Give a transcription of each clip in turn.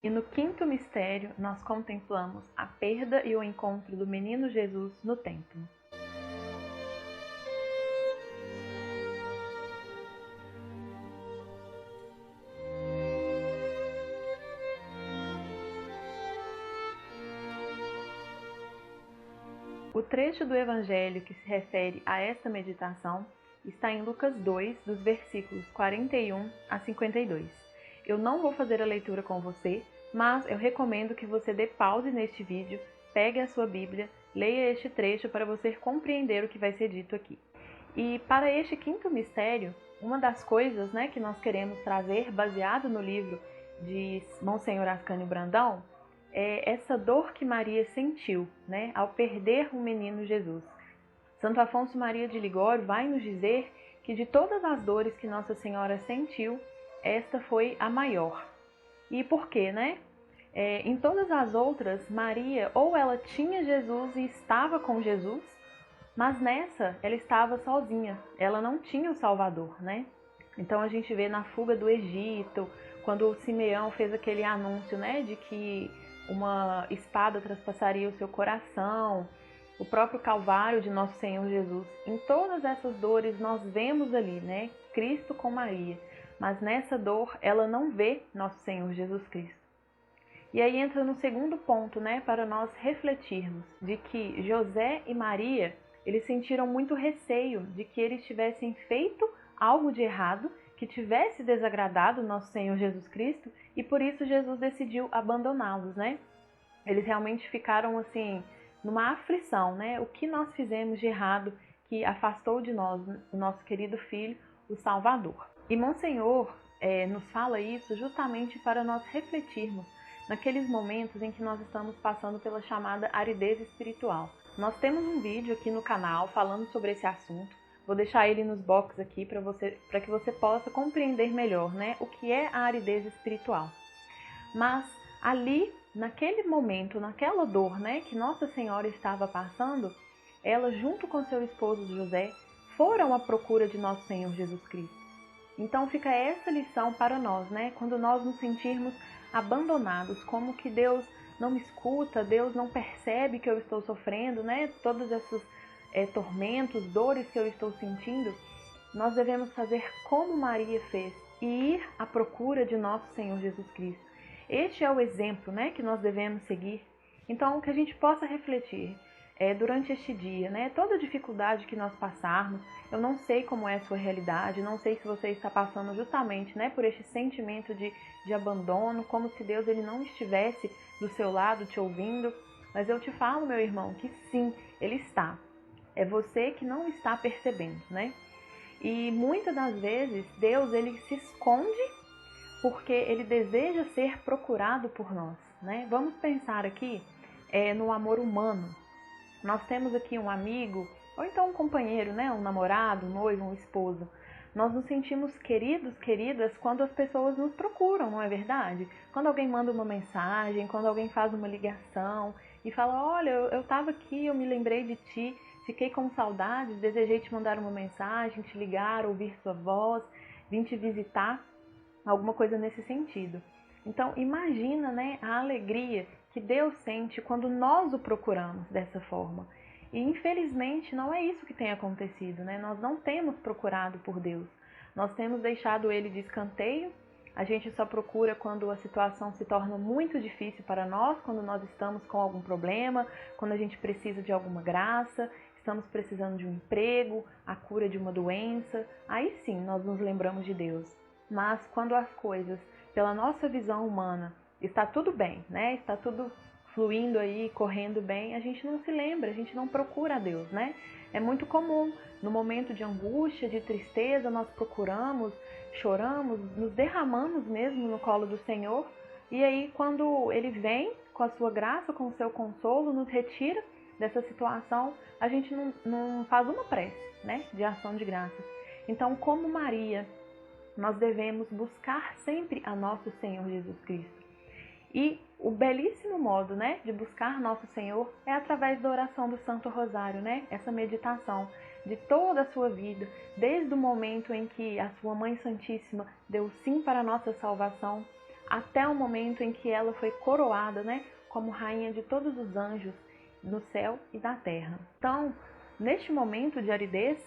E no quinto mistério, nós contemplamos a perda e o encontro do menino Jesus no templo. O trecho do Evangelho que se refere a esta meditação está em Lucas 2, dos versículos 41 a 52. Eu não vou fazer a leitura com você, mas eu recomendo que você dê pause neste vídeo, pegue a sua Bíblia, leia este trecho para você compreender o que vai ser dito aqui. E para este quinto mistério, uma das coisas que nós queremos trazer, baseado no livro de Monsenhor Ascânio Brandão, é essa dor que Maria sentiu, ao perder o menino Jesus. Santo Afonso Maria de Ligório vai nos dizer que de todas as dores que Nossa Senhora sentiu, esta foi a maior. E por quê, em todas as outras, Maria ou ela tinha Jesus e estava com Jesus, mas nessa ela estava sozinha, ela não tinha o Salvador, Então a gente vê na fuga do Egito, quando o Simeão fez aquele anúncio, de que uma espada traspassaria o seu coração, o próprio Calvário de Nosso Senhor Jesus. Em todas essas dores nós vemos ali, Cristo com Maria, mas nessa dor ela não vê Nosso Senhor Jesus Cristo. E aí entra no segundo ponto, para nós refletirmos, de que José e Maria, eles sentiram muito receio de que eles tivessem feito algo de errado, que tivesse desagradado Nosso Senhor Jesus Cristo, e por isso Jesus decidiu abandoná-los, Eles realmente ficaram assim, numa aflição, O que nós fizemos de errado que afastou de nós o nosso querido Filho, o Salvador? E Monsenhor nos fala isso justamente para nós refletirmos naqueles momentos em que nós estamos passando pela chamada aridez espiritual. Nós temos um vídeo aqui no canal falando sobre esse assunto. Vou deixar ele nos boxes aqui para que você possa compreender melhor, o que é a aridez espiritual. Mas ali, naquele momento, naquela dor, que Nossa Senhora estava passando, ela junto com seu esposo José foram à procura de Nosso Senhor Jesus Cristo. Então fica essa lição para nós, Quando nós nos sentirmos abandonados, como que Deus não me escuta, Deus não percebe que eu estou sofrendo, Todos esses tormentos, dores que eu estou sentindo, nós devemos fazer como Maria fez e ir à procura de Nosso Senhor Jesus Cristo. Este é o exemplo, que nós devemos seguir. Então, que a gente possa refletir durante este dia, toda dificuldade que nós passarmos, eu não sei como é a sua realidade, não sei se você está passando justamente, por este sentimento de abandono, como se Deus ele não estivesse do seu lado te ouvindo, mas eu te falo, meu irmão, que sim, Ele está. É você que não está percebendo, E muitas das vezes Deus ele se esconde porque Ele deseja ser procurado por nós, Vamos pensar aqui no amor humano. Nós temos aqui um amigo, ou então um companheiro, um namorado, um noivo, um esposo. Nós nos sentimos queridos, queridas, quando as pessoas nos procuram, não é verdade? Quando alguém manda uma mensagem, quando alguém faz uma ligação e fala, olha, eu estava aqui, eu me lembrei de ti, fiquei com saudades, desejei te mandar uma mensagem, te ligar, ouvir sua voz, vim te visitar, alguma coisa nesse sentido. Então imagina, a alegria que Deus sente quando nós o procuramos dessa forma. E infelizmente não é isso que tem acontecido, Nós não temos procurado por Deus. Nós temos deixado Ele de escanteio. A gente só procura quando a situação se torna muito difícil para nós, quando nós estamos com algum problema, quando a gente precisa de alguma graça, estamos precisando de um emprego, a cura de uma doença. Aí sim nós nos lembramos de Deus. Mas quando as coisas, pela nossa visão humana, está tudo bem, Está tudo fluindo aí, correndo bem, a gente não se lembra, a gente não procura a Deus, É muito comum, no momento de angústia, de tristeza, nós procuramos, choramos, nos derramamos mesmo no colo do Senhor, e aí quando Ele vem com a sua graça, com o seu consolo, nos retira dessa situação, a gente não faz uma prece, de ação de graças. Então, como Maria, nós devemos buscar sempre a Nosso Senhor Jesus Cristo. E o belíssimo modo, de buscar Nosso Senhor é através da oração do Santo Rosário, Essa meditação de toda a sua vida, desde o momento em que a sua Mãe Santíssima deu sim para a nossa salvação, até o momento em que ela foi coroada, né, como rainha de todos os anjos no céu e na terra. Então, neste momento de aridez,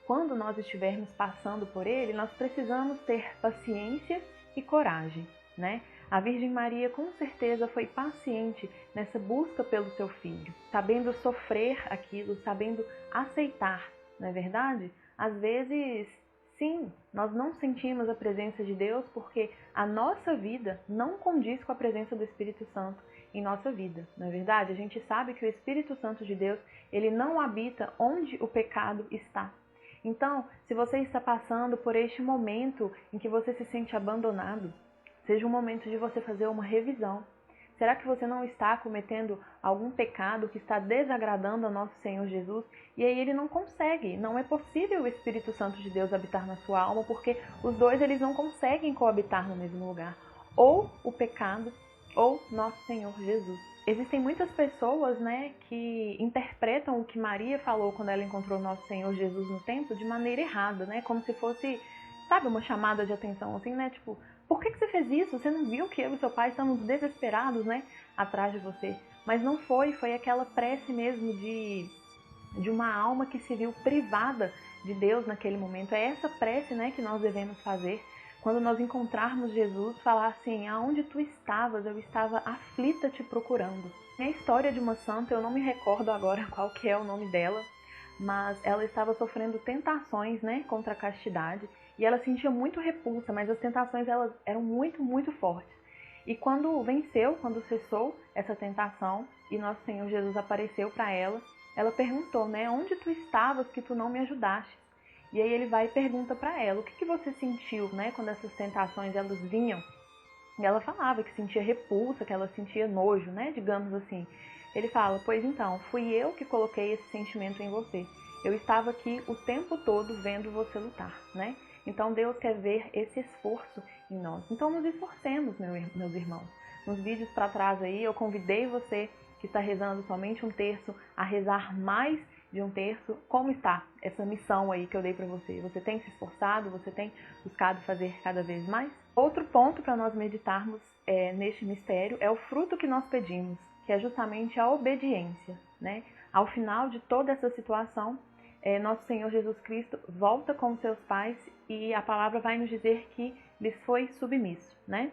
quando nós estivermos passando por ele, nós precisamos ter paciência e coragem, né? A Virgem Maria com certeza foi paciente nessa busca pelo seu filho, sabendo sofrer aquilo, sabendo aceitar, não é verdade? Às vezes, sim, nós não sentimos a presença de Deus porque a nossa vida não condiz com a presença do Espírito Santo em nossa vida, não é verdade? A gente sabe que o Espírito Santo de Deus, ele não habita onde o pecado está. Então, se você está passando por este momento em que você se sente abandonado, seja um momento de você fazer uma revisão. Será que você não está cometendo algum pecado que está desagradando ao nosso Senhor Jesus? E aí ele não consegue, não é possível o Espírito Santo de Deus habitar na sua alma, porque os dois eles não conseguem coabitar no mesmo lugar. Ou o pecado, ou nosso Senhor Jesus. Existem muitas pessoas, né, que interpretam o que Maria falou quando ela encontrou nosso Senhor Jesus no templo de maneira errada, né? Como se fosse, sabe, uma chamada de atenção, assim, né? Tipo, por que você fez isso? Você não viu que eu e seu pai estamos desesperados, né, atrás de você? Mas não foi aquela prece mesmo de uma alma que se viu privada de Deus naquele momento. É essa prece, né, que nós devemos fazer. Quando nós encontrarmos Jesus, falar assim, aonde tu estavas? Eu estava aflita te procurando. É a história de uma santa, eu não me recordo agora qual que é o nome dela, mas ela estava sofrendo tentações, né, contra a castidade, e ela sentia muito repulsa, mas as tentações elas eram muito, muito fortes. E quando venceu, quando cessou essa tentação, e nosso Senhor Jesus apareceu para ela, ela perguntou, né, onde tu estavas que tu não me ajudaste? E aí ele vai e pergunta para ela, o que você sentiu, né, quando essas tentações elas vinham? E ela falava que sentia repulsa, que ela sentia nojo, né, digamos assim. Ele fala, pois então, fui eu que coloquei esse sentimento em você. Eu estava aqui o tempo todo vendo você lutar, né? Então Deus quer ver esse esforço em nós. Então nos esforcemos, meus irmãos. Nos vídeos para trás aí, eu convidei você que está rezando somente um terço a rezar mais de um terço. Como está essa missão aí que eu dei para você? Você tem se esforçado? Você tem buscado fazer cada vez mais? Outro ponto para nós meditarmos neste mistério é o fruto que nós pedimos, que é justamente a obediência, né? Ao final de toda essa situação, nosso Senhor Jesus Cristo volta com seus pais e a palavra vai nos dizer que lhes foi submisso, né?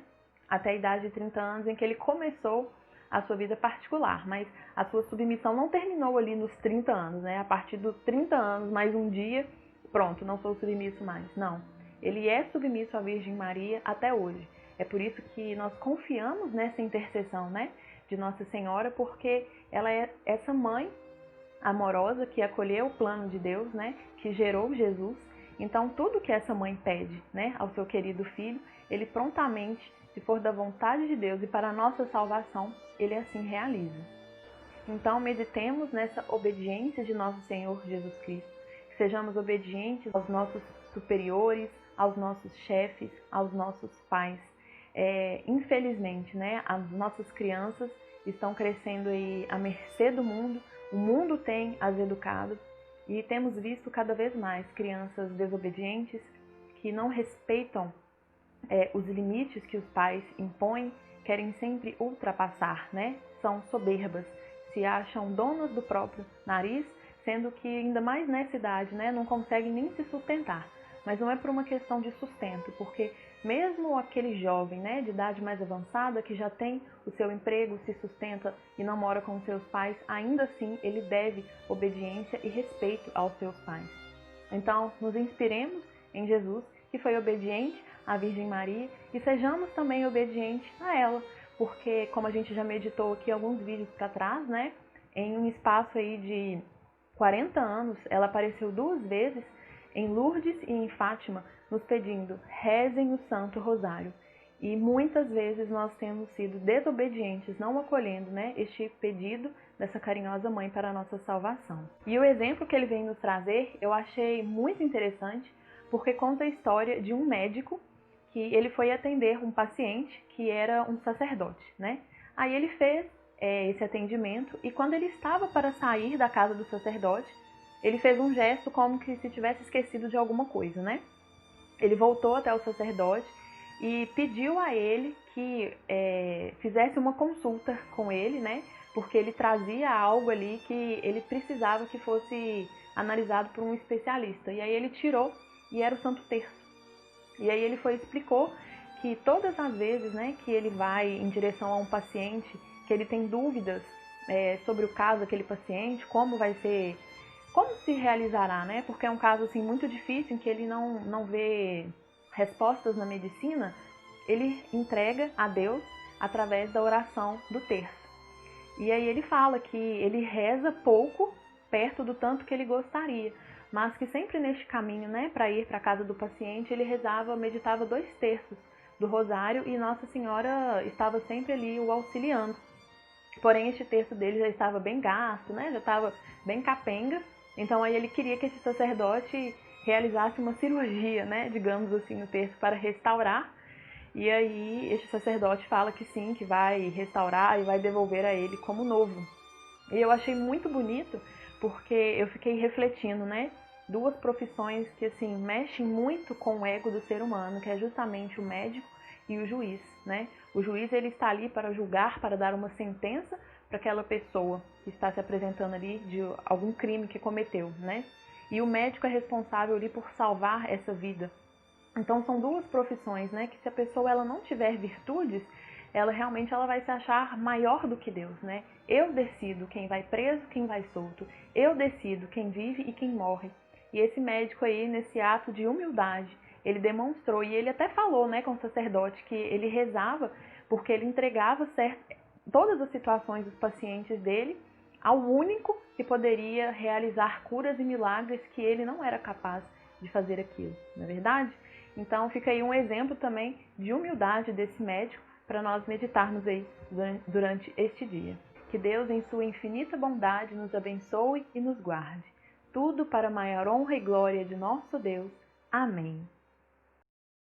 Até a idade de 30 anos em que ele começou a sua vida particular, mas a sua submissão não terminou ali nos 30 anos, né? A partir dos 30 anos, mais um dia, pronto, não sou submisso mais. Não, ele é submisso à Virgem Maria até hoje. É por isso que nós confiamos nessa intercessão, né, de Nossa Senhora, porque ela é essa mãe amorosa que acolheu o plano de Deus, né, que gerou Jesus. Então tudo que essa mãe pede, né, ao seu querido filho, ele prontamente, se for da vontade de Deus e para a nossa salvação, ele assim realiza. Então meditemos nessa obediência de nosso Senhor Jesus Cristo, que sejamos obedientes aos nossos superiores, aos nossos chefes, aos nossos pais. Infelizmente, né, as nossas crianças estão crescendo aí à mercê do mundo, o mundo tem as educado e temos visto cada vez mais crianças desobedientes que não respeitam os limites que os pais impõem, querem sempre ultrapassar, né? São soberbas, se acham donas do próprio nariz, sendo que ainda mais nessa idade, né, não conseguem nem se sustentar. Mas não é por uma questão de sustento, porque mesmo aquele jovem, né, de idade mais avançada, que já tem o seu emprego, se sustenta e não mora com seus pais, ainda assim ele deve obediência e respeito aos seus pais. Então, nos inspiremos em Jesus, que foi obediente à Virgem Maria, e sejamos também obedientes a ela, porque, como a gente já meditou aqui alguns vídeos para trás, né, em um espaço aí de 40 anos, ela apareceu 2 vezes em Lourdes e em Fátima, nos pedindo, rezem o Santo Rosário. E muitas vezes nós temos sido desobedientes, não acolhendo, né, este pedido dessa carinhosa mãe para a nossa salvação. E o exemplo que ele vem nos trazer, eu achei muito interessante, porque conta a história de um médico que ele foi atender um paciente que era um sacerdote, né? Aí ele fez esse atendimento e quando ele estava para sair da casa do sacerdote, ele fez um gesto como que se tivesse esquecido de alguma coisa, né? Ele voltou até o sacerdote e pediu a ele que fizesse uma consulta com ele, né? Porque ele trazia algo ali que ele precisava que fosse analisado por um especialista. E aí ele tirou e era o Santo Terço. E aí ele explicou que todas as vezes, né, que ele vai em direção a um paciente, que ele tem dúvidas sobre o caso daquele paciente, como se realizará, né? Porque é um caso assim muito difícil em que ele não vê respostas na medicina, ele entrega a Deus através da oração do terço. E aí ele fala que ele reza pouco, perto do tanto que ele gostaria, mas que sempre neste caminho, né, para ir para a casa do paciente, ele meditava 2 terços do rosário e Nossa Senhora estava sempre ali o auxiliando. Porém, este terço dele já estava bem gasto, né, já estava bem capenga, então aí ele queria que esse sacerdote realizasse uma cirurgia, né, digamos assim, no terço para restaurar. E aí este sacerdote fala que sim, que vai restaurar e vai devolver a ele como novo. E eu achei muito bonito porque eu fiquei refletindo, né? 2 profissões que assim mexem muito com o ego do ser humano, que é justamente o médico e o juiz, né? O juiz ele está ali para julgar, para dar uma sentença para aquela pessoa que está se apresentando ali de algum crime que cometeu, né? E o médico é responsável ali por salvar essa vida. Então são 2 profissões, né, que se a pessoa ela não tiver virtudes, ela realmente vai se achar maior do que Deus, né? Eu decido quem vai preso, quem vai solto. Eu decido quem vive e quem morre. E esse médico aí, nesse ato de humildade, ele demonstrou, e ele até falou, né, com o sacerdote, que ele rezava porque ele entregava todas as situações dos pacientes dele ao único que poderia realizar curas e milagres que ele não era capaz de fazer aquilo, não é verdade? Então fica aí um exemplo também de humildade desse médico para nós meditarmos aí durante este dia. Que Deus, em sua infinita bondade, nos abençoe e nos guarde. Tudo para a maior honra e glória de nosso Deus. Amém.